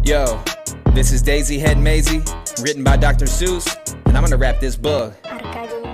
Yo, this is Daisy Head Maisie, written by Dr. Seuss, and I'm gonna rap this book.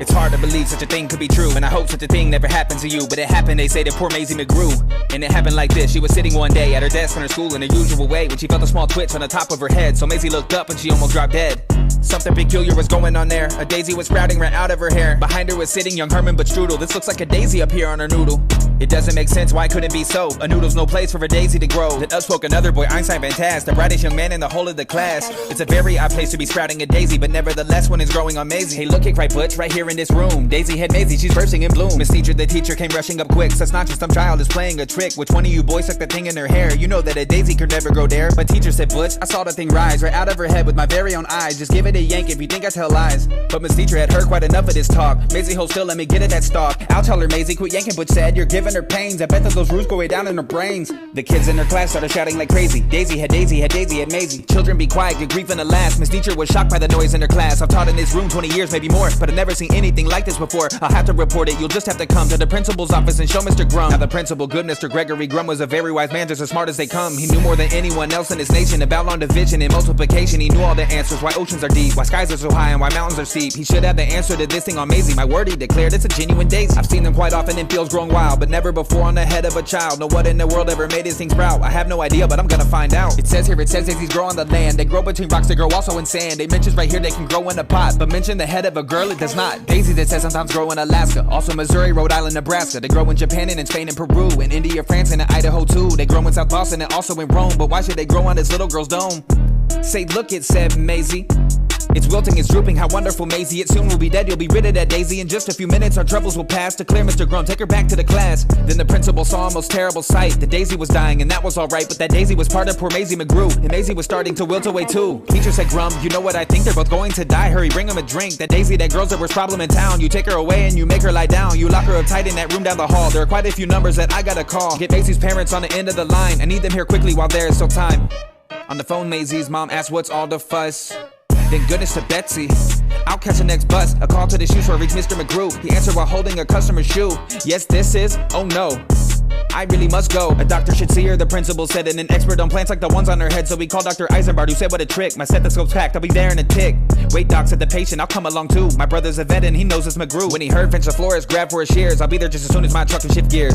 It's hard to believe such a thing could be true, and I hope such a thing never happened to you. But it happened, they say, to poor Maisie McGrew. And it happened like this: she was sitting one day at her desk in her school in her usual way, when she felt a small twitch on the top of her head. So Maisie looked up and she almost dropped dead. Something peculiar was going on there. A daisy was sprouting right out of her hair. Behind her was sitting young Herman but Strudel. This looks like a daisy up here on her noodle. It doesn't make sense, why couldn't it be so? A noodle's no place for a daisy to grow. Then up spoke another boy, Einstein Fantastic, the brightest young man in the whole of the class. It's a very odd place to be sprouting a daisy, but nevertheless one is growing on Maisie. Hey, look it, cried Butch, right here in this room. Daisy Head Maisie, she's bursting in bloom. Miss Teacher, the teacher, came rushing up quick. That's not just some child is playing a trick. Which one of you boys stuck the thing in her hair? You know that a daisy could never grow there. But teacher said, Butch, I saw the thing rise right out of her head with my very own eyes. Just give it a yank if you think I tell lies. But Miss Teacher had heard quite enough of this talk. Maisie, hold still, let me get at that stalk. I'll tell her, Maisie, quit yanking, Butch said. You're giving her pains. I bet that those roots go way down in her brains. The kids in her class started shouting like crazy. Daisy had Daisy had Daisy had Maisie. Children be quiet, get grief in the last. Miss Teacher was shocked by the noise in her class. I've taught in this room 20 years, maybe more, but I've never seen anything like this before. I'll have to report it, you'll just have to come to the principal's office and show Mr. Grum. Now the principal, good Mr. Gregory Grum, was a very wise man, just as smart as they come. He knew more than anyone else in his nation about long division and multiplication. He knew all the answers, why oceans are deep, why skies are so high, and why mountains are steep. He should have the answer to this thing on Maisie. My word, he declared, it's a genuine daisy. I've seen them quite often in fields growing wild, but never before on the head of a child. No, what in the world ever made this thing sprout? I have no idea, but I'm gonna find out. It says daisies grow on the land. They grow between rocks, they grow also in sand. They mentions right here they can grow in a pot, but mention the head of a girl, it does not. Daisies, it says, sometimes grow in Alaska, also Missouri, Rhode Island, Nebraska. They grow in Japan and in Spain and Peru, in India, France, and in Idaho too. They grow in South Boston and also in Rome, but why should they grow on this little girl's dome? Say, look, it said Maisie. It's wilting, it's drooping, how wonderful, Maisie. It soon will be dead, you'll be rid of that daisy. In just a few minutes our troubles will pass. Declare Mr. Grum, take her back to the class. Then the principal saw a most terrible sight. The daisy was dying and that was alright, but that daisy was part of poor Maisie McGrew, and Maisie was starting to wilt away too. Teacher said, Grum, you know what I think? They're both going to die. Hurry, bring them a drink. That daisy, that girl's the worst problem in town. You take her away and you make her lie down. You lock her up tight in that room down the hall. There are quite a few numbers that I gotta call. Get Maisie's parents on the end of the line. I need them here quickly while there is still time. On the phone, Maisie's mom asked what's all the fuss. Then goodness to Betsy, I'll catch the next bus. A call to the shoe store reached Mr. McGrew. He answered while holding a customer's shoe. Yes, this is, oh no, I really must go. A doctor should see her, the principal said, and an expert on plants like the ones on her head. So we called Dr. Eisenbart, who said what a trick. My stethoscope's packed, I'll be there in a tick. Wait, doc, said the patient, I'll come along too. My brother's a vet and he knows it's McGrew. When he heard Finch the florist grab for his shears, I'll be there just as soon as my truck can shift gears.